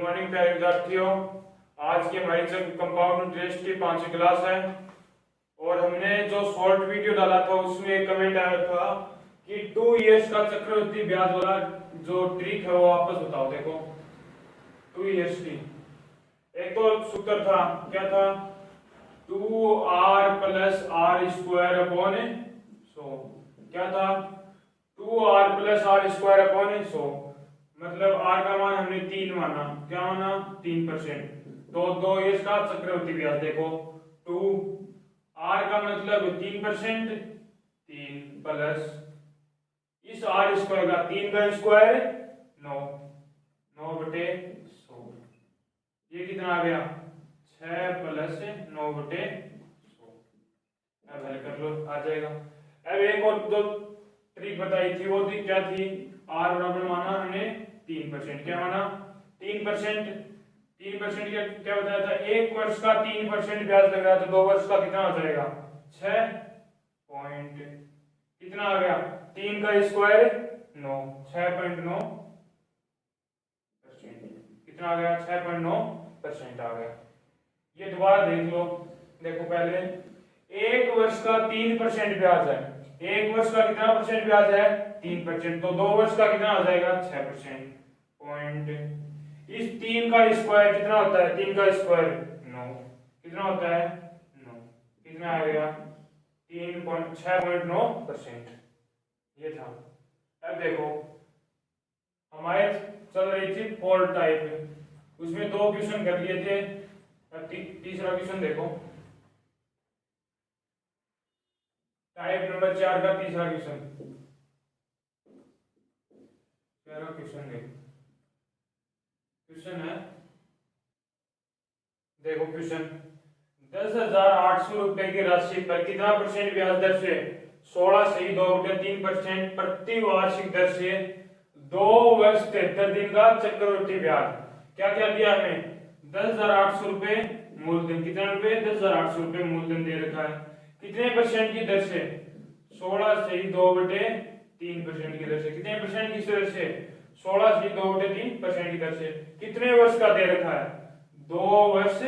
Morning प्यारे विद्यार्थियों। आज की हमारी जो कंपाउंड इंटरेस्ट की 5वीं क्लास है और हमने जो शॉर्ट वीडियो डाला था उसमें एक कमेंट आया था कि 2 इयर्स का चक्रवृद्धि ब्याज वाला जो ट्रिक है वो वापस बताओ। देखो 2 इयर्स की एक तो सूत्र था, क्या था, 2r plus are square upon 100। क्या था, 2r plus are square upon 100। मतलब r का मान हमने 3 माना, क्या माना, 3%। तो 2 इयर्स का चक्रवृद्धि ब्याज देखो 2 r का मतलब 3%, 3 प्लस इस r स्क्वायर का 3 का स्क्वायर 9, 9/100। ये कितना आ गया, 6 प्लस 9/100। अब हल कर लो, आ जाएगा। अब एक और दो ट्रिक बताई थी, वो थी क्या थी, r बराबर माना हमने 3%। क्या माना, 3%। 3% क्या बताया था, एक वर्ष का 3% ब्याज लग रहा है तो 2 वर्ष का कितना हो जाएगा, 6 पॉइंट कितना आ गया, 3 का स्क्वायर 9, 6.9%। कितना आ गया, 6.9% आ गया। ये दोबारा देख लो, देखो पहले एक वर्ष का 3% ब्याज है, एक वर्ष का कितना परसेंट ब्याज है, 3%। तो 2 वर्ष का कितना आ जाएगा, 6% पॉइंट। इस 3 का स्क्वायर कितना होता है, 3 का स्क्वायर 9, कितना होता है 9, कितना आ गया 6.9%। ये था। अब देखो हमारे चल रही थी 4 टाइप, उसमें 2 क्वेश्चन कर लिए थे। अब तीसरा क्वेश्चन देखो, टाइप नंबर 4 का तीसरा क्वेश्चन। क्वेश्चन देखो, क्वेश्चन है, देखो क्वेश्चन, 10,800 रुपए की राशि पर कितना परसेंट ब्याज दर से 16.2/3% प्रति वार्षिक दर से 2 वर्ष 73 दिन का चक्रवृद्धि ब्याज। क्या क्या दिया हमें, 10,800 रुपए मूलधन, कितना रुपए, 10,800 रुपए मूलधन दे रखा है, कितने परसेंट की दर से, 16.2/3% की दर से, कितने परसेंट की दर से, 16.2/3% की दर से, कितने वर्ष का दे रखा है, 2 वर्ष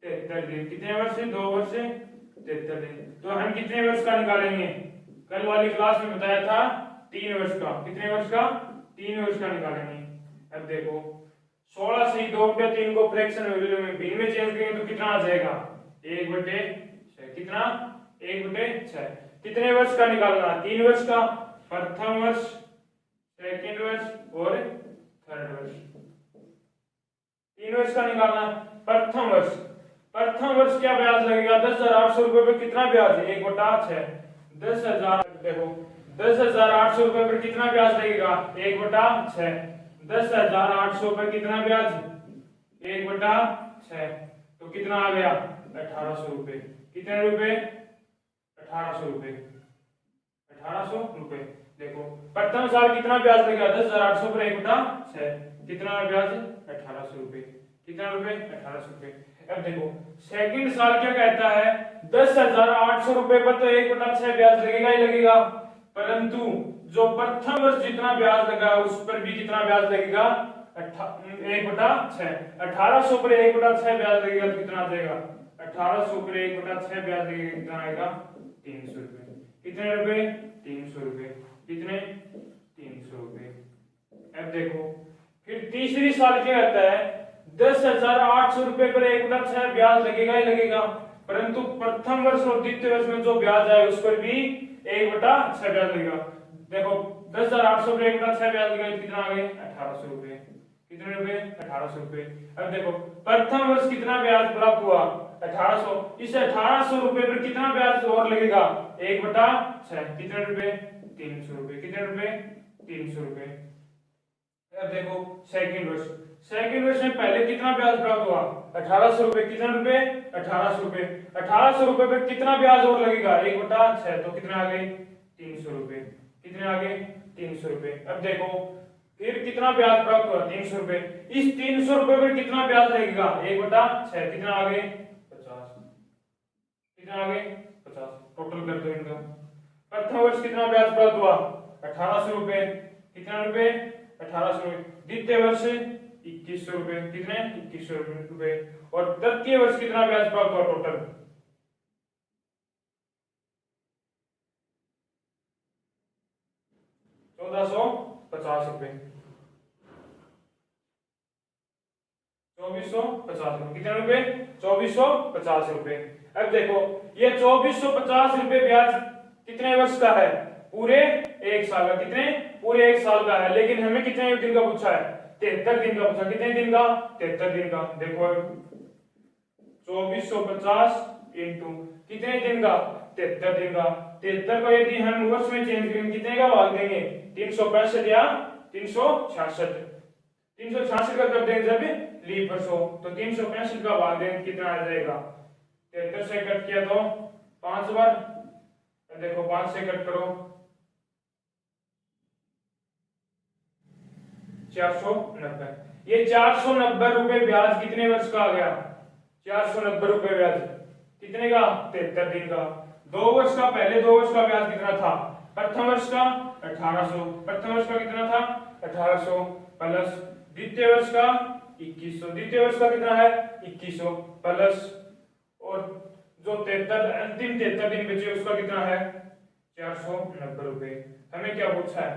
73 दिन, कितने वर्ष, 2 वर्ष 73 दिन। तो हम कितने वर्ष का निकालेंगे, कल वाली क्लास में बताया था 3 वर्ष का, कितने वर्ष का, 3 वर्ष का निकालेंगे। अब देखो 16.2/3 को फ्रैक्शन वैल्यू में भिन्न में चेंज करेंगे तो कितना आ जाएगा, 1/6, कितना, 1/6। कितने वर्ष का निकालना, 3 वर्ष का, प्रथम वर्ष, सेकंड वर्ष और थर्ड वर्ष। 3 वर्ष का निकालना, प्रथम वर्ष, प्रथम वर्ष क्या ब्याज लगेगा, 10,800 रुपए पर कितना ब्याज है, 1/6। 10,000 देखो 10,800 रुपए पर कितना ब्याज लगेगा, 1/6। 10,800 पर कितना ब्याज, 1/6, तो कितना आ गया 1,800 रुपए। कितने रुपए, 1,800 रुपए, 1,800 रुपए। देखो प्रथम साल कितना ब्याज लगेगा, 10,800 पर 1/6, कितना ब्याज, 1,800 रुपए, कितना रुपए, 1,800 रुपए। अब देखो सेकंड साल क्या कहता है, 10,800 रुपए पर तो 1/6 ब्याज लगेगा ही लगेगा, परंतु जो प्रथम वर्ष जितना ब्याज लगा उस पर भी कितना ब्याज लगेगा, 1/6। 1,800 पर 1/6 ब्याज लगेगा तो कितना आ जाएगा, 1,800 पर 1/6 ब्याज लगेगा, कितना आएगा, 300 रुपए। कितने रुपए, 300 रुपए, कितने, 300 रुपए। अब देखो फिर तीसरी साल क्या कहता है, 10,800 रुपए पर 1/6 ब्याज लगेगा ही लगेगा, परंतु प्रथम वर्ष और द्वितीय वर्ष में जो ब्याज आए उस पर भी 1/6 ब्याज लगेगा। देखो 10,800 पर 1/6 ब्याज लगेगा, कितना आ गए, 1,800 रुपए, कितने रुपए, 1,800 रुपए। अब देखो प्रथम वर्ष कितना ब्याज प्राप्त हुआ, 1,800, इस 1,800 रुपए पर कितना ब्याज और लगेगा, 1/6, कितने रुपए, 300 रुपए, कितने रुपए, 300 रुपए। अब देखो सेकंड वर्ष, सेकंड वर्ष में पहले कितना ब्याज प्राप्त हुआ, 1,800 रुपए, कितना रुपए, 1,800 रुपए। 1,800 रुपए पे कितना ब्याज और लगेगा, 1/6, तो कितना आ गए, 300 रुपए, कितने आ गए, 300 रुपए। अब देखो फिर कितना ब्याज प्राप्त हुआ, 300 रुपए, इस 300 रुपए पर कितना ब्याज लगेगा, 1/6, कितना आ गए, 50, कितना आ गए, 50। टोटल कर दो इनका। प्रथम वर्ष कितना ब्याज प्राप्त हुआ, 1,800 रुपए, कितना रुपए, 1,800 रुपए। द्वितीय वर्ष 2100 रुपए, कितने 2100 रुपए। और तृतीय वर्ष कितना ब्याज प्राप्त हुआ टोटल, 1450 रुपए, 2450 रुपए, कितने रुपए 2450 रुपए। अब देखो ये 2450 रुपए ब्याज कितने वर्ष का है, पूरे एक साल का, कितने पूरे एक साल का है, लेकिन हमें कितने दिन का पूछा है, 73 दिन का पूछा, कितने दिन का 73 दिन का। देखो 2450 इंटू कितने दिन का 73 दिन का, 73 को यदि हम वर्ष में चेंज करेंगे कितने का भाग देंगे, 365 या 366, 366 का कर देंगे जब लीप वर्ष हो, तो 365 का भाग देंगे कितना आ जाएगा, 73 से कट किया तो 5 बार, देखो 5 से कट करो 490, ये 490 रुपए ब्याज कितने वर्ष का आ गया, 490 रुपए ब्याज कितने का 73 दिन का। 2 वर्ष का, पहले 2 वर्ष का ब्याज कितना था, प्रथम वर्ष का 1800, प्रथम वर्ष का कितना था 1800 प्लस द्वितीय वर्ष का 2100, द्वितीय वर्ष का कितना है 2100 प्लस, और जो 73 अंतिम 73 दिन बचे उसका कितना है 490 रुपए। हमें क्या पूछा है,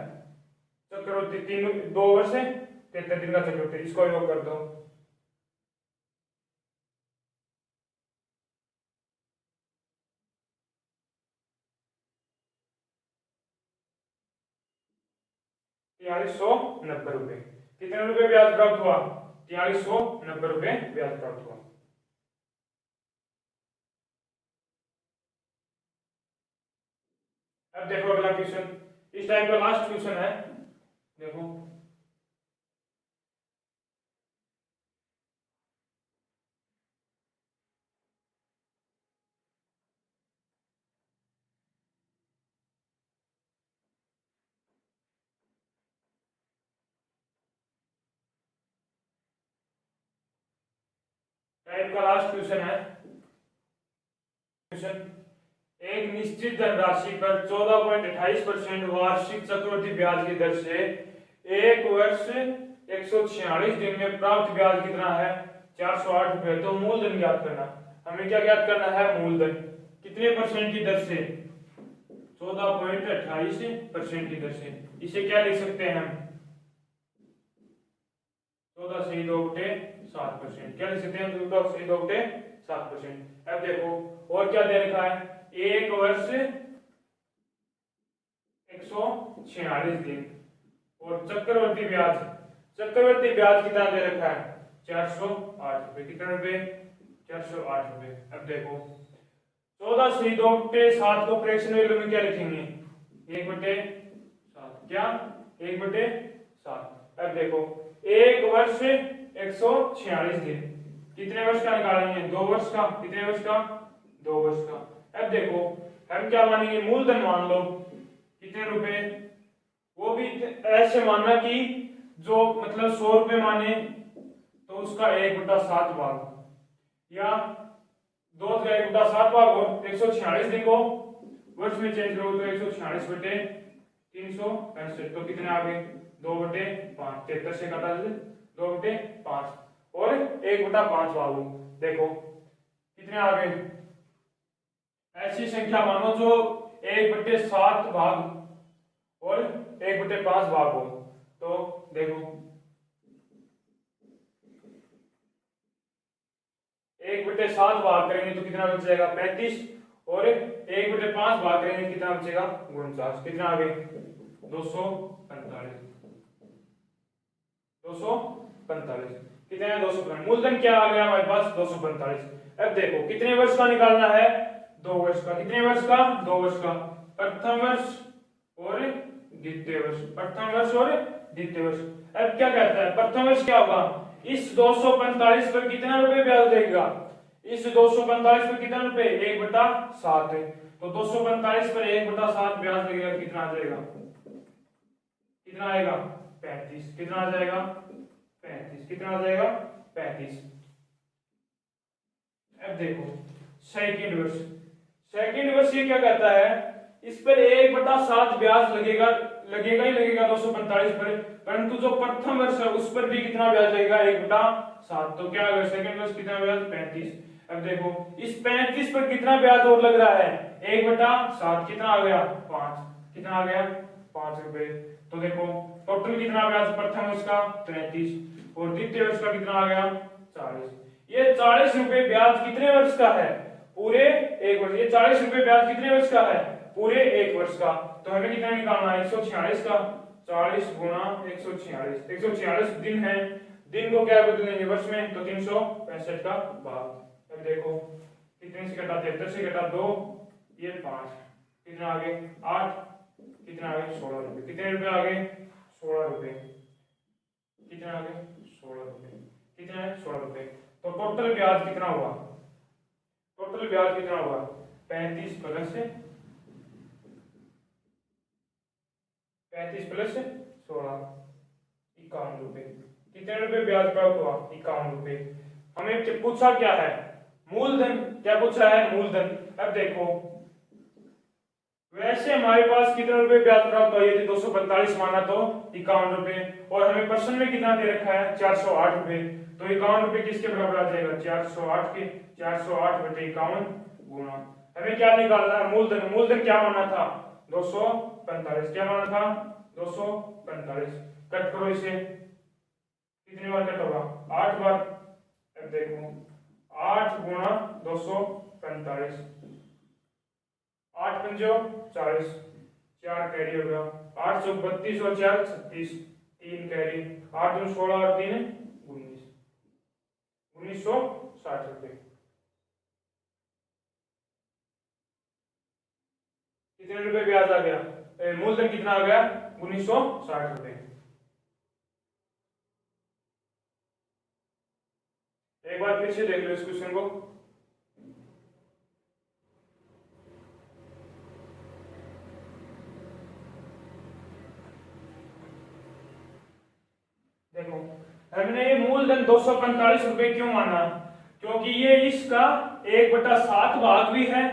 चक्रवृद्धि 2 वर्ष है 73 दिन का चक्रवृद्धि, इसको योग कर दो। ₹4390, कितने रुपए ब्याज प्राप्त हुआ, ₹4390 ब्याज प्राप्त हुआ। अब देखो अगला क्वेश्चन, इस टाइप का लास्ट क्वेश्चन है, देखो टाइप का लास्ट क्वेश्चन है। क्वेश्चन, एक निश्चित धनराशि पर 14.28% वार्षिक चक्रवृद्धि ब्याज की दर से एक वर्ष 146 दिन में प्राप्त ब्याज कितना है, 408 रुपए। तो मूलधन ज्ञात करना, हमें क्या ज्ञात करना है, मूलधन कितने परसेंट की दर से, 14.28% की दर से। इसे क्या लिख सकते हैं हम, 14 से 2 बटे 7%, क्या लिख सकते हैं 14 से 2 बटे 7%। अब देखो और क्या दे रखा है, एक वर्ष 146 दिन, और चक्रवर्ती ब्याज, चक्रवर्ती ब्याज कितना दे रखा है 408 रुपए, कितने रुपए 408 रुपए। अब देखो 14 से 2 बटे 7 को फ्रैक्शन वैल्यू में क्या लिखेंगे, 1 बटे 7, क्या 1 बटे 7। अब देखो एक वर्ष 146 दिन, कितने वर्ष का निकालेंगे, 2 वर्ष का, कितने वर्ष का 2 वर्ष का। अब देखो हम क्या मानेंगे, मूलधन मान लो कितने रुपए, वो भी ऐसे मानना कि जो मतलब 100 रुपए माने तो उसका 1/7 भाग, या 2 का 1/7 भाग, और 146 दिन को वर्ष में चेंज करो तो 146 बटे 365, तो कितने आ गए 2/5, 73 से काटा 2/5, और 1/5 भाग। देखो कितने आ गए, ऐसी संख्या मानो जो 1/7 भाग और 1/5 भाग हो, तो देखो 1/7 भाग करेंगे तो कितना बच जाएगा 35, और 1/5 भाग करेंगे कितना बचेगा 49, कितना आ गए 245, 245, कितने हैं 245, मूलधन क्या आ गया हमारे पास 245। अब देखो कितने वर्ष का निकालना है, 2 वर्ष का, कितने वर्ष का 2 वर्ष का, प्रथम वर्ष और द्वितीय वर्ष, प्रथम वर्ष और द्वितीय वर्ष। अब क्या कहता है, प्रथम वर्ष क्या होगा, इस 245 पर कितना रुपए ब्याज देगा, इस 245 पर कितना रुपए 1/7 है, तो 245 पर 1/7 ब्याज लगेगा, कितना आ जाएगा, कितना आएगा 35, कितना आ जाएगा 35, कितना आ जाएगा 35। अब देखो सेकंड वर्ष, सेकंड वर्ष ये क्या कहता है इस पर 1/7 ब्याज लगेगा, लगेगा ही लगेगा 245 पर, परंतु जो प्रथम वर्ष है उस पर भी कितना ब्याज लगेगा 1/7। तो क्या होगा सेकंड वर्ष कितना ब्याज 35। अब देखो इस 35 पर कितना ब्याज और लग रहा है 1/7, कितना आ गया 5, कितना आ गया 5 रुपए। तो देखो टोटल कितना ब्याज प्रथम वर्ष का 33 और द्वितीय वर्ष का कितना आ गया 40। ये 40 रुपए ब्याज कितने वर्ष का है पूरे एक वर्ष। ये 40 रुपए ब्याज कितने वर्ष का है पूरे एक वर्ष का। तो हमें कितना निकालना है 146 का, 40 गुना 146, 146 दिन है, दिन को क्या बदलेंगे वर्ष में तो 365 का भाग। अब देखो कितने से कटा 73 से कटा 2, ये 5, कितना आगे 8, कितना आगे 16 रुपए। कितने रुपए आगे 16 रुपए, कितना आगे 16 रुपए, कितना है 16 रुपए। तो टोटल ब्याज कितना हुआ, टोटल ब्याज कितना हुआ 35 प्लस 16, 51 रुपए। कितने रुपए ब्याज प्राप्त हुआ 51 रुपए। हमें पूछा क्या है मूलधन, क्या पूछा है मूलधन। अब देखो वैसे हमारे पास कितने रुपए ब्याज प्राप्त हुआ, यदि 245 माना तो 51 रुपए, और हमें प्रश्न में कितना दे रखा है 408 रुपए। तो 51 रुपए किसके बराबर आ जाएगा 408 के, 408 बटे 51 गुना। हमें क्या निकालना है मूलधन। मूलधन क्या माना था 245, क्या माना था 245। कट करो इसे, कितनी बार कट होगा 8 बार। अब देखो 8 गुना 245, 8 पंजो 40, 4 कैरी होगा, 832 और 4 36, 3 कैरी, 8 दूनी 16 और 3 19, 1960 रुपए। कितने रुपए ब्याज आ गया, मूलधन कितना आ गया 1960 रुपए। एक बार फिर से देख लो इस क्वेश्चन को। देखो हमने ये मूलधन 245 रुपए क्यों माना, क्योंकि ये इसका 1/7 भाग भी है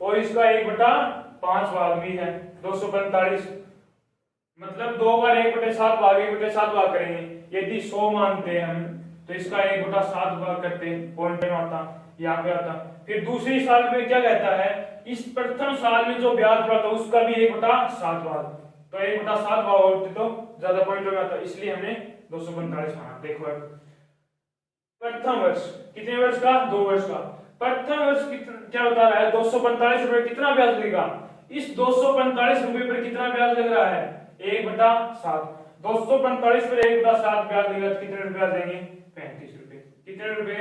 और इसका 1/5 भाग भी है। 245 मतलब 2 बार 1/7 भाग 1/7 भाग करेंगे। यदि 100 मानते हैं हम तो इसका 1/7 भाग करते पॉइंट में आता, यहाँ पे आता। फिर दूसरी साल में क्या कहता है, इस प्रथम साल में जो ब्याज प्राप्त हो उसका भी 1/7 भाग, तो 1/7 भाग होते तो ज्यादा पॉइंट में आता, इसलिए हमने 245 माना। देखो अब प्रथम वर्ष, कितने वर्ष का 2 वर्ष का। प्रथम वर्ष क्या बता रहा है 245 रुपए कितना ब्याज लगेगा, इस 245 रुपए पर कितना ब्याज लग रहा है 1/7। 245 पर 1/7 ब्याज लगेगा तो कितने रुपए आ जाएंगे 35 रुपए। कितने रुपए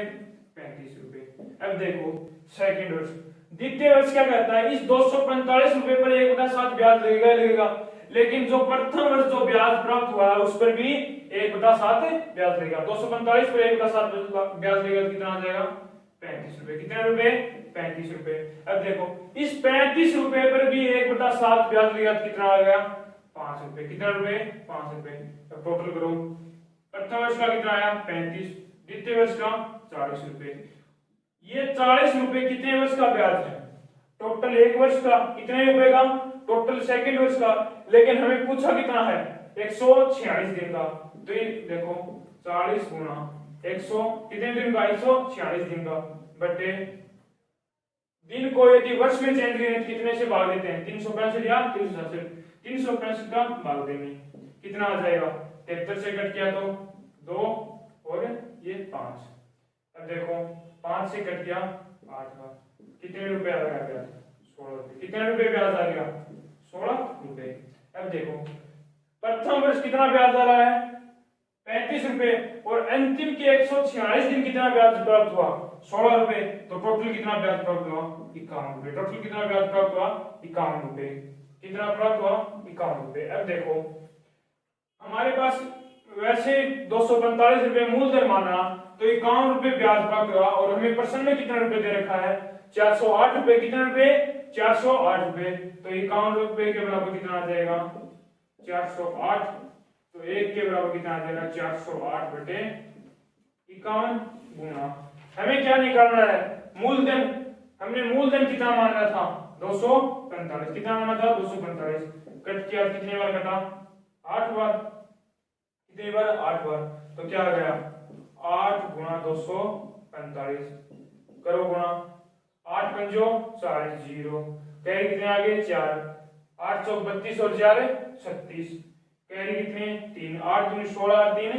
35 रुपए। अब देखो सेकंड वर्ष, द्वितीय वर्ष क्या कहता है, इस 245 रुपए पर 1/7 ब्याज लगेगा लगेगा, लेकिन जो प्रथम वर्ष जो ब्याज प्राप्त हुआ है उस पर भी 1/7 ब्याज लगेगा। 245 पर 1/7 ब्याज लगेगा तो कितना आ जाएगा 35 रुपए। कितने रुपए 35 रुपए। अब देखो इस 35 रुपए पर भी 1/7 ब्याज लगेगा तो कितना आ गया 5 रुपए। कितना रुपए 5 रुपए। अब टोटल करो, प्रथम वर्ष का कितना आया 35, द्वितीय वर्ष का 40 रुपए। ये 40 रुपए कितने वर्ष का ब्याज है, टोटल एक वर्ष का कितने रुपए का, टोटल सेकंड वर्ष का, लेकिन हमें पूछा कितना है 146 दिन का। तो ये देखो 40 गुना 100 कितने दिन का 146 दिन का, बटे दिन को यदि वर्ष में चेंज करें कितने से भाग देते हैं 365 या 365 का भाग देंगे, कितना आ जाएगा 73 से कट किया तो 2 और ये 5। अब देखो 5 से कट गया 8 बार, कितने रुपए आ गया 16 रुपए। कितने रुपए ब्याज आ गया 16 रुपए। अब देखो प्रथम वर्ष कितना ब्याज आ रहा है 35 रुपए और अंतिम के 146 दिन कितना ब्याज प्राप्त हुआ 16 रुपए। तो टोटल कितना ब्याज प्राप्त हुआ 51 रुपए। टोटल कितना ब्याज प्राप्त हुआ 51 रुपए। कितना प्राप्त हुआ 51 रुपए। अब देखो हमारे पास वैसे 245 रुपए मूलधन माना तो 51 रुपए ब्याज प्राप्त हुआ और हमें प्रश्न में कितना रुपए दे रखा है 408 रुपए। कितने रुपए 408 रुपए। तो 51 रुपए के बराबर कितना आ जाएगा 408, तो 1 के बराबर कितना आ जाएगा 408 बटे 51 गुना। हमें क्या निकालना है मूलधन। हमने मूलधन कितना माना था 245 245, कितना आना था 245, कट किया कितने बार कटा 8 बार, कितनी बार 8 बार, तो क्या आ गया 8 गुणा 245, करो गुणा 8 पंजो 40 जीरो, कैरी कितने आ गए 4, 8 चौक 32 और 4 36, कैरी कितने 3, 8 दूनी 16 और 3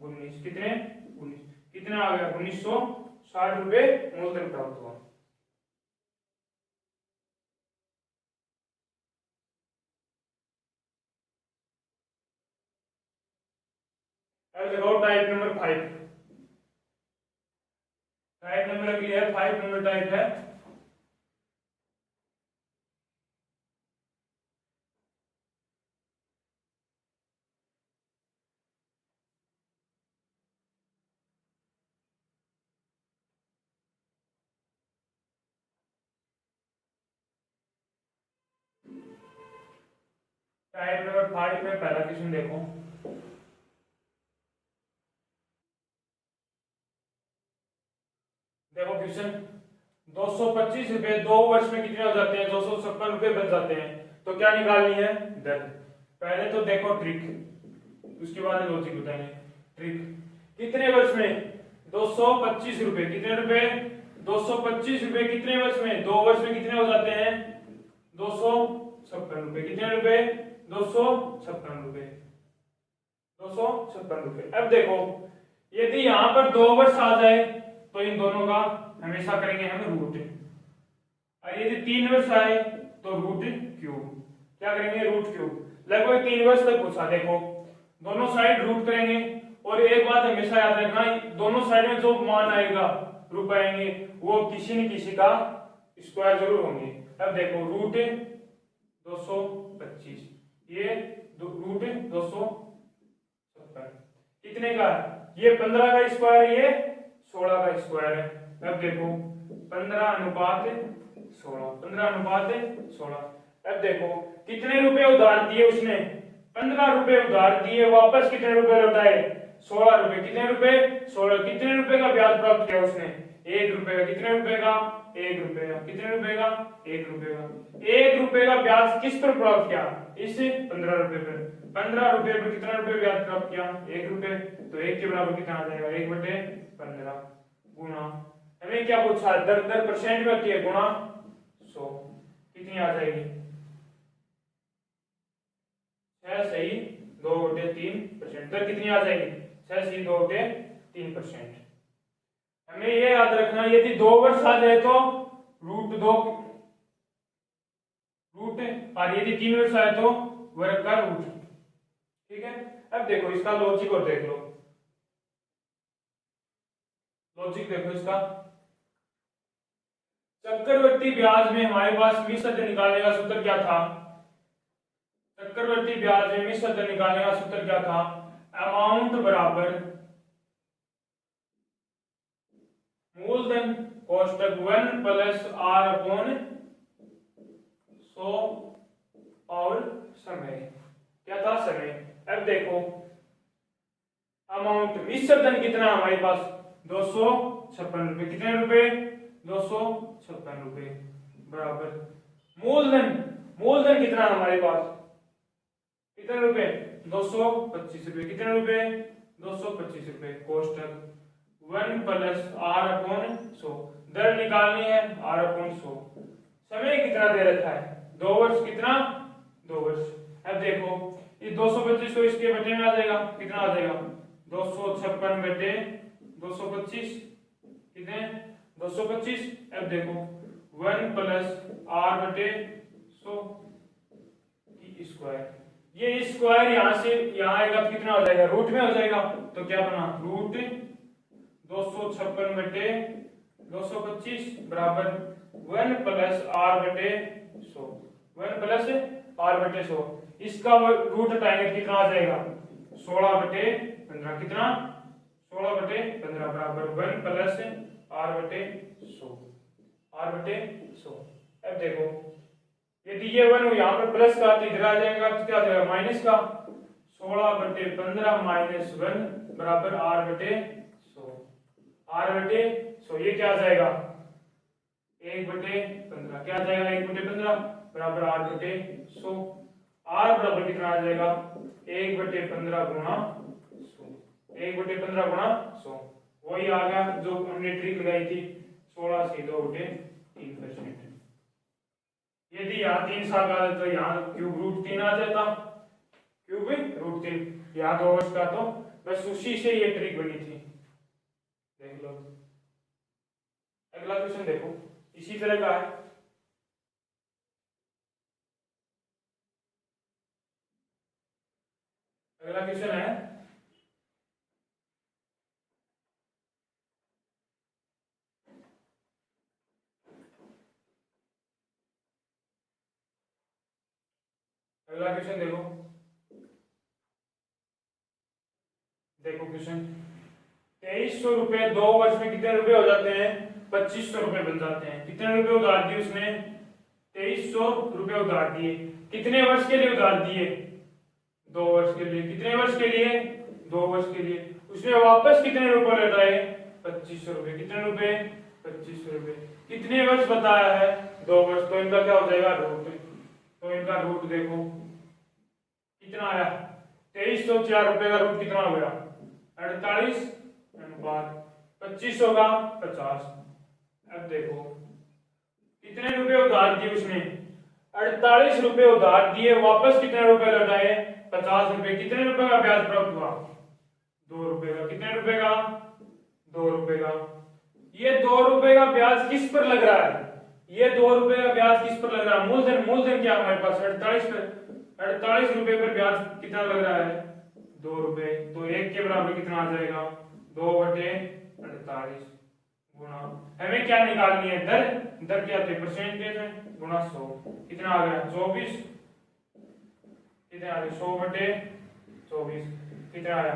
19, कितने 19, कितना आ गया 1960 रुपए मूलधन प्राप्त हुआ। अब लगाओ टाइप नंबर 5, टाइप नंबर अगली है 5 नंबर टाइप है। टाइप नंबर 5 में पहला क्वेश्चन देखो, देखो क्वेश्चन 225 रुपए 2 वर्ष में कितने हो जाते हैं 256 रुपए बन जाते हैं, तो क्या निकालनी है दर। पहले तो देखो ट्रिक, उसके बाद लॉजिक बताएंगे। ट्रिक कितने वर्ष में 225 रुपए, कितने रुपए 225 रुपए कितने वर्ष में, 2 वर्ष में कितने हो जाते हैं 256 रुपए, कितने रुपए 256 रुपए, 256 रुपए। अब देखो यदि यहां पर 2 वर्ष आ जाए तो इन दोनों का हमेशा करेंगे हम रूट, और यदि 3 वर्ष आए तो रूट क्यूब, क्या करेंगे रूट क्यूब। लगभग 3 वर्ष तक पूछा, देखो दोनों साइड रूट करेंगे, और एक बात हमेशा याद रखना दोनों साइड में जो मान आएगा रुपए आएंगे वो किसी न किसी का स्क्वायर जरूर होंगे। अब देखो रूट 225, ये रूट 256 कितने का, ये 15 का स्क्वायर, ये 16 का स्क्वायर है। अब देखो 15:16, 15:16। अब देखो कितने रुपए उधार दिए उसने, 15 रुपए उधार दिए, वापस कितने रुपए लौटाए 16 रुपए, कितने रुपए 16, कितने रुपए का ब्याज प्राप्त किया उसने 1 रुपए का, कितने रुपए का 1 रुपए का, कितने रुपए का 1 रुपए का, 1 रुपए का ब्याज किस पर प्राप्त किया, इस 15 रुपए पर, 15 रुपए पर कितना रुपए ब्याज प्राप्त किया 1 रुपए, तो 1 के बराबर कितना आ जाएगा 1/15 गुणा, हमें क्या पूछा दर, दर परसेंट में होती है गुणा 100, कितनी आ जाएगी 6 सही 2/3%, दर कितनी आ जाएगी 6 सही 2/3%। हमें ये याद रखना यदि 2 वर्ष आ जाए तो रूट 2 रूट, और यदि 3 वर्ष आए तो वर्ग का रूट, ठीक है। अब देखो इसका लॉजिक और देख लो, लॉजिक देखो इसका, चक्रवर्ती ब्याज में हमारे पास मिश्र दर निकालने का सूत्र क्या था, चक्रवर्ती ब्याज में मिश्र दर निकालने का सूत्र क्या था, अमाउंट बराबर मूलधन कोष्टक 1 प्लस आर अपॉन 100 और समय, क्या था समय। अब देखो अमाउंट मिश्र धन कितना हमारे पास 256 रुपए, कितने रुपए 256 रुपए बराबर मूलधन, मूलधन कितना हमारे पास कितने रुपए 225 रुपए, कितने रुपए 225 रुपए, कोष्टक 1 प्लस आर अपॉन 100, दर निकालनी है आर अपॉन 100, समय कितना दे रखा है 2 वर्ष, कितना 2 वर्ष। अब देखो ये 225 को इसके बटे में आ जाएगा, कितना आ जाएगा 256 बटे 225, कितने 225। अब देखो 1 प्लस आर बटे 100 की स्क्वायर, ये स्क्वायर यहां से यहां आएगा तो कितना हो जाएगा रूट में हो जाएगा, तो क्या बना रूट 256 बटे 225 बराबर 1 प्लस आर बटे 100, 1 प्लस आर बटे 100, इसका रूट हटाएंगे कितना आ जाएगा 16 बटे 15, कितना 16 बटे 15 बराबर 1 प्लस आर बटे 100, आर बटे 100। अब देखो यदि ये 1 यहाँ पर प्लस का तो इधर आ जाएगा तो क्या आ जाएगा माइनस का, 16 बटे 15 माइनस 1 बराबर आर बटे 100, आर बटे 100, ये क्या आ जाएगा 1/15, क्या आ जाएगा 1/15, बराबर 8/100। आर बराबर कितना आ जाएगा 1/15 गुणा 100, 1/15 गुणा 100। वही आ गया जो हमने ट्रिक लगाई थी 16 से 2/3%। यदि यहाँ 3 साल का तो यहाँ क्यूब रूट 3 आ जाता, क्यूब रूट 3 यहाँ 2 वर्ष का, तो बस उसी से ये ट्रिक बनी थी। देख लो अगला क्वेश्चन, देखो इसी तरह का है। अगला क्वेश्चन है अगला क्वेश्चन देखो, देखो क्वेश्चन 2300 रुपए 2 वर्ष में कितने रुपए हो जाते हैं 2500 रुपए बन जाते हैं। कितने रुपए उधार दिए उसने 2300 रुपए उधार दिए, कितने वर्ष के लिए उधार दिए 2 वर्ष के लिए। कितने वर्ष के लिए 2 वर्ष के लिए। उसने वापस कितने रुपए लौटाए 2500 रुपए। कितने रुपए 2500 रुपए। कितने वर्ष बताया है 2 वर्ष, तो इनका क्या हो जाएगा रूट। तो इनका रूट देखो कितना आया 2304 रुपए का रूट कितना हो गया 48 अनुपात 2500 का 50। अब देखो कितने रुपए उधार दिए उसने 48 रुपए उधार दिए, वापस कितने रुपए लौटाए 50 रुपए। कितने रुपए का ब्याज प्राप्त हुआ 2 रुपए का। कितने रुपए का 2 रुपए का। ये 2 रुपए का ब्याज किस पर लग रहा है, ये 2 रुपए का ब्याज किस पर लग रहा है, मूलधन। मूलधन क्या हमारे पास 48 रुपए पर ब्याज कितना लग रहा है 2 रुपए। तो 1 के बराबर कितना आ जाएगा 2/48 गुणा, हमें क्या निकालनी है दर। दर क्या थे परसेंटेज है, गुणा 100। कितना आ गया 24। कितना आ गया 100/24 कितना आया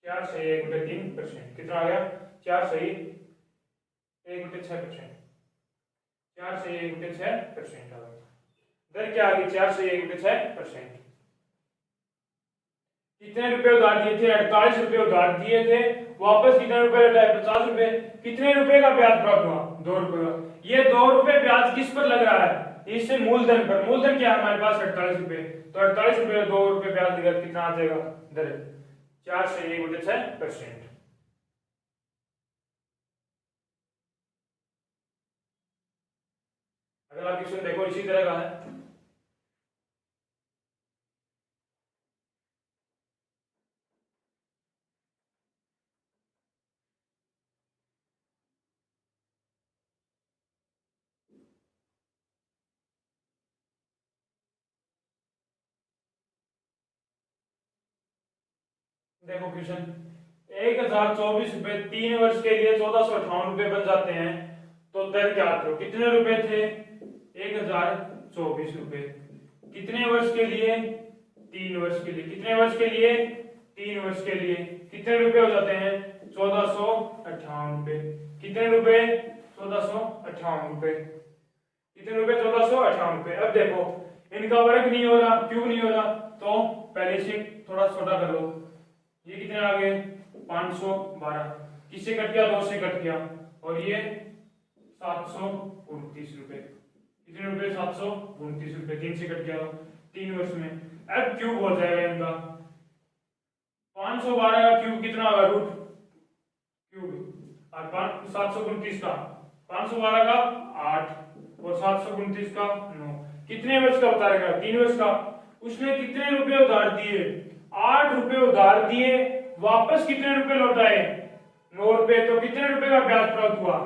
4 से 1/3%। कितना आ गया 4 से 1/6%। 4 से 1/6% आ गया। दर क्या आ गई 4 से 1/6%। कितने रुपए उधार दिए थे 48 रुपए उधार दिए थे, वापस कितने रुपए लौटाए 50 रुपए। कितने रुपए का ब्याज प्राप्त हुआ 2 रुपए का। ये 2 रुपए ब्याज किस पर लग रहा है, इससे मूलधन पर। मूलधन क्या है हमारे पास 48 रुपए, तो 48 रुपए 2 रुपए ब्याज देगा, कितना आ जाएगा दर 4 से 1/6%। अगला क्वेश्चन देखो इसी तरह का है। देखो क्वेश्चन 1024 रुपए 3 वर्ष के लिए 1458 रुपए बन जाते हैं, तो दर क्या करो। कितने रुपए थे 1024 रुपए, कितने वर्ष के लिए 3 वर्ष के लिए। कितने वर्ष के लिए 3 वर्ष के लिए। कितने रुपए हो जाते हैं 1458 रुपए। कितने रुपए 1458 रुपए। कितने रुपए 1458 रुपए। अब देखो इनका वर्ग नहीं हो रहा, क्यों नहीं हो रहा, तो पहले से थोड़ा छोटा कर लो। ये कितने आ गए 512, किससे कट गया 2 से कट गया, और ये 729 रुपए। कितने रुपए 729 रुपए, 3 से कट गया 3 वर्ष में। अब क्यूब हो जाएगा इनका 512 का क्यूब कितना होगा रूट क्यूब, और 729 का 512 का 8 और 729 का 9। कितने वर्ष का बता रहेगा 3 वर्ष का। उसने कितने रुपए उधार दिए 8 रुपए उधार दिए, वापस कितने रुपए लौटाए 9 रुपए। तो कितने रुपए का ब्याज प्राप्त हुआ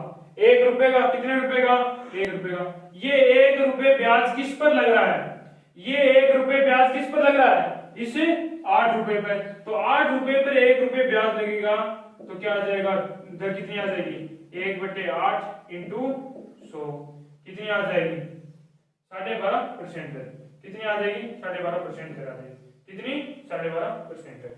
1 रुपए का। कितने रुपए का 1 रुपए का। ये 1 रुपए ब्याज किस पर लग रहा है, ये 1 रुपए ब्याज किस पर लग रहा है, इस 8 रुपए पर। तो 8 रुपए पर 1 रुपए ब्याज लगेगा, तो क्या आ जाएगा दर कितनी आ जाएगी 1/8 इंटू 100। कितनी आ जाएगी 12.5% दर। कितनी आ जाएगी 12.5% दर आ जाएगी। कितनी 12.5% दर।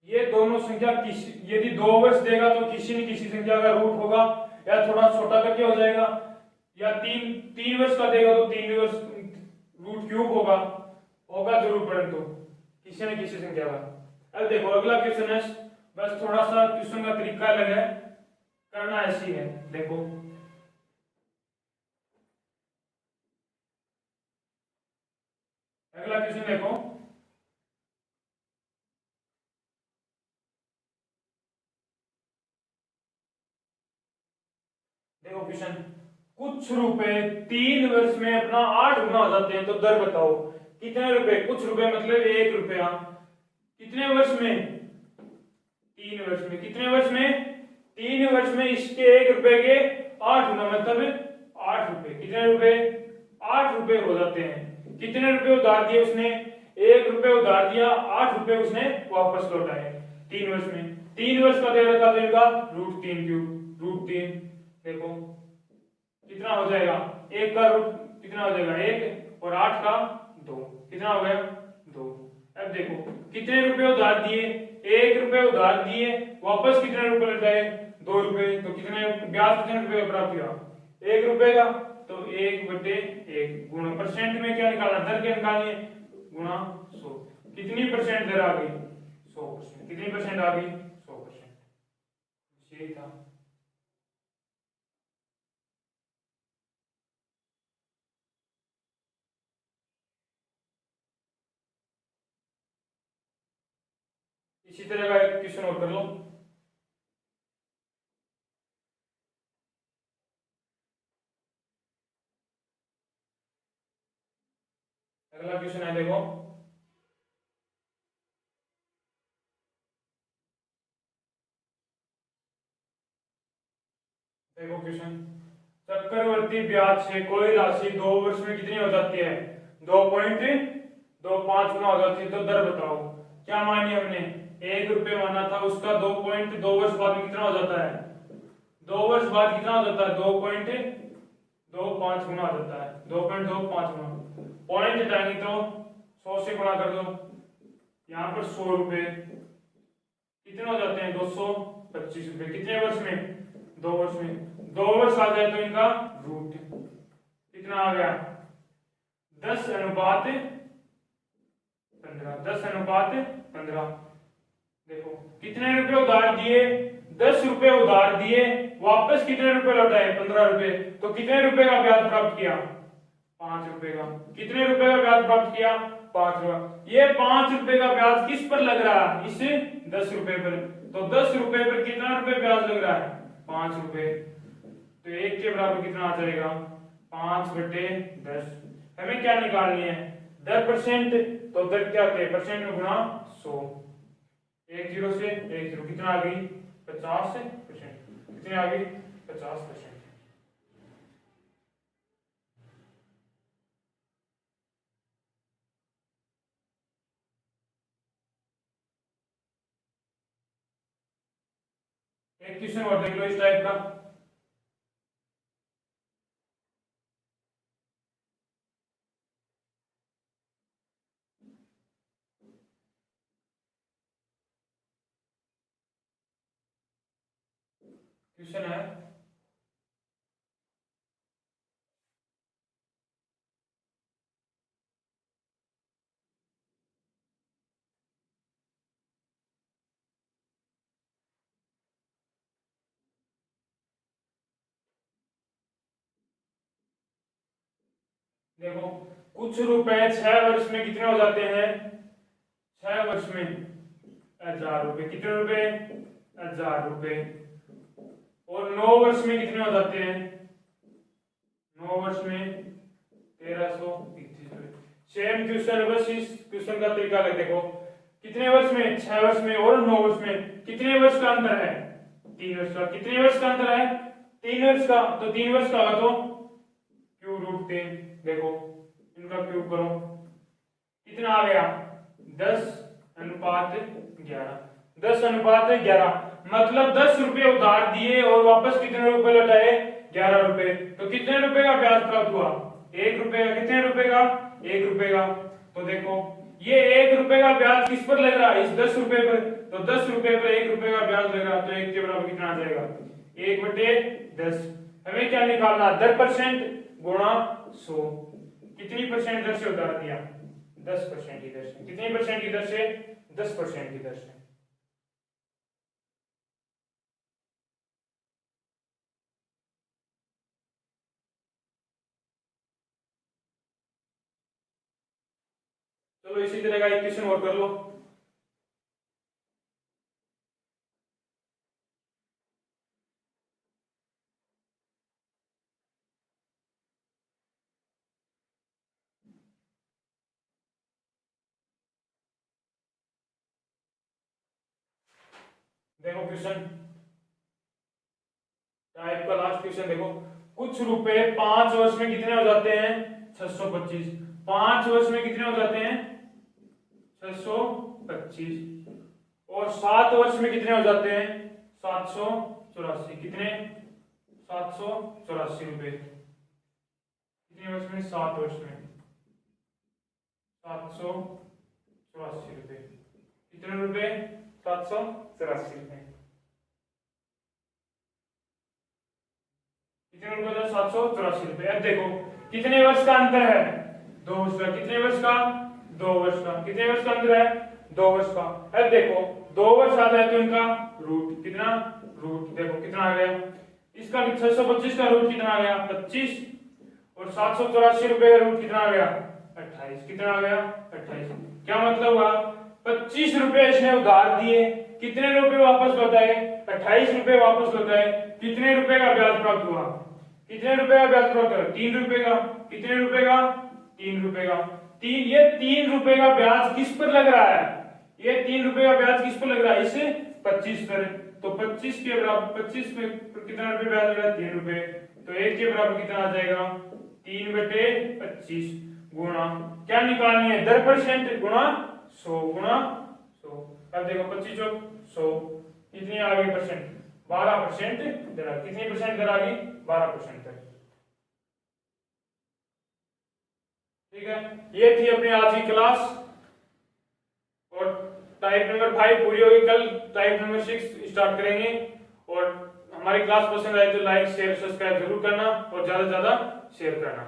ये दोनों संख्या यदि 2 वर्ष देगा तो किसी न किसी संख्या का रूट होगा, या थोड़ा छोटा करके हो जाएगा, या 3 वर्ष का देगा तो 3 वर्ष रूट क्यूब होगा, होगा जरूर परंतु किसी न किसी संख्या का। अब देखो अगला क्वेश्चन है, बस थोड़ा सा क्वेश्चन का तरीका अलग है, करना ऐसी है। देखो अगला क्वेश्चन देखो, देखो क्वेश्चन, कुछ रुपए 3 वर्ष में अपना 8 गुना हो जाते हैं तो दर बताओ। कितने रुपए, कुछ रुपए मतलब 1 रुपया, कितने वर्ष में, 3 वर्ष में। कितने वर्ष में, 3 वर्ष में इसके 1 रुपए के 8 गुना मतलब 8 रुपए। कितने रुपए, 8 रुपए हो जाते हैं। कितने रुपए उधार दिए उसने, 1 रुपए उधार दिया, 8 रुपए उसने वापस लौटाए 3 वर्ष में। 3 वर्ष का दे रखा तो इनका √3 क्यूब, √3। देखो कितना हो जाएगा, 1 का रूट कितना हो जाएगा 1 और 8 का 2, कितना हो गया 2। अब देखो कितने रुपए उधार दिए, 1 रुपए उधार दिए, वापस कितने रुपए लौटाए 2 रुपए। तो कितने ब्याज, कितने रुपए प्राप्त हुआ 1 रुपए का। तो 1/1 गुणा परसेंट में क्या निकालना, दर क्या निकालनी है, गुणा 100। कितनी परसेंट दर आ गई 100%। कितनी परसेंट आ गई 100%। यही था। इसी तरह का एक क्वेश्चन और कर लो। अगला क्वेश्चन है देखो, देखो क्वेश्चन, चक्रवर्ती ब्याज से कोई राशि 2 वर्ष में कितनी हो जाती है, 2.25 गुना हो जाती है तो दर बताओ। क्या मानी हमने, 1 रुपए माना था, उसका 2.2 वर्ष बाद में कितना हो जाता है, 2 वर्ष बाद कितना हो जाता है 2.25 गुना हो जाता है, 2.25 गुना। पॉइंट हटाएंगे तो 100 से गुणा कर दो, यहाँ पर 100 रुपए कितने हो जाते हैं 225 रुपए। कितने वर्ष में, 2 वर्ष में। 2 वर्ष आ जाए तो इनका रूट कितना आ गया 10:15, 10:15। देखो कितने रुपए उधार दिए, 10 रुपए उधार दिए, वापस कितने रुपए लौटाए 15 रुपए। तो कितने रुपए का ब्याज प्राप्त किया 5 रुपए का। कितने रुपए का ब्याज प्राप्त किया 5 रुपए। ये 5 रुपए का ब्याज किस पर लग रहा है, इस 10 रुपए पर। तो 10 रुपए पर कितना रुपए ब्याज लग रहा है 5 रुपए। तो 1 के बराबर कितना आ जाएगा 5/10। हमें क्या निकालनी है दर परसेंट, तो दर क्या होती है परसेंट में गुणा 100। 1 0 से 1 0 कितना आ गई 50%। कितनी आ गई 50%। एक क्वेश्चन और देख लो इस टाइप का। क्वेश्चन है, देखो कुछ रुपए 6 वर्ष में कितने हो जाते हैं, 6 वर्ष में 1000 रुपए। कितने रुपए 1000 रुपए। और 9 वर्ष में कितने हो जाते हैं, 9 वर्ष में 1331 रुपए। सेम क्वेश्चन, बस इस क्वेश्चन का तरीका अलग। देखो कितने वर्ष में, 6 वर्ष में और 9 वर्ष में। कितने वर्ष का अंतर है 3 वर्ष का। कितने वर्ष का अंतर है 3 वर्ष का। तो 3 वर्ष का होगा तो क्यूब √3। देखो इनका क्यूब करो कितना आ गया 10:11। 10:11 मतलब 10 रुपए उधार दिए और वापस कितने रुपए लौटाए 11 रुपए। तो कितने रुपए का ब्याज प्राप्त हुआ 1 रुपए का। कितने रुपए का 1 रुपए का। तो देखो ये 1 रुपए का ब्याज किस पर लग रहा है, इस 10 रुपए पर। तो 10 रुपए पर 1 रुपए का ब्याज लग रहा है, तो 1 के बराबर कितना आ जाएगा 1/10। हमें क्या निकालना दर परसेंट गुणा 100। कितनी परसेंट दर से उधार दिया? 10% की दर से। कितनी परसेंट की दर से? 10% की दर से। चलो इसी तरह का एक क्वेश्चन और कर लो। देखो क्वेश्चन टाइप का लास्ट क्वेश्चन देखो। कुछ रुपए 5 वर्ष में कितने हो जाते हैं? 625। 5 वर्ष में कितने हो जाते हैं? 625। और 7 वर्ष में कितने हो जाते हैं? 784। कितने? 784 रुपए। कितने वर्ष में? 7 वर्ष में 784 रुपए। कितने रुपए? 784 रुपए। कितने रुपए था? 784 रुपए। अब देखो कितने वर्ष का अंतर है? 2 वर्ष का। कितने वर्ष का? 2 वर्ष का। कितने वर्ष का अंतर है? 2 वर्ष का। अब देखो 2 वर्ष आता है तो इनका रूट कितना? रूट देखो कितना आ गया? इसका 625 का रूट कितना आ गया? 25। और 784 रुपए का रूट कितना आ गया? 28। कितना आ गया? 28। क्या मतलब हुआ? 25 रुपए इसने उधार दिए, कितने रुपए वापस लौटाए? 28 रुपए वापस लौटाए। कितने रुपए का ब्याज प्राप्त हुआ? कितने रुपए का ब्याज प्राप्त हुआ? 3 रुपए का। कितने रुपए का? 3 रुपए का। ये 3 रुपए का ब्याज किस पर लग रहा है? ये 3 रुपए का ब्याज किस पर लग रहा है? इसे 25 पर। तो 25 के बराबर 25 में कितना रुपए ब्याज लग रहा है? 3 रुपए। तो 1 के बराबर कितना आ जाएगा? 3/25 गुणा क्या निकालनी है? दर परसेंट गुणा 100 गुणा 100। अब देखो 25 चौक 100 कितनी आ गई परसेंट? 12% दर। कितनी परसेंट दर आ गई? 12% दर। ठीक है, ये थी अपनी आज की क्लास। और टाइप नंबर 5 पूरी होगी, कल टाइप नंबर 6 स्टार्ट करेंगे। और हमारी क्लास पसंद आए तो लाइक शेयर सब्सक्राइब जरूर करना और ज्यादा से ज्यादा शेयर करना।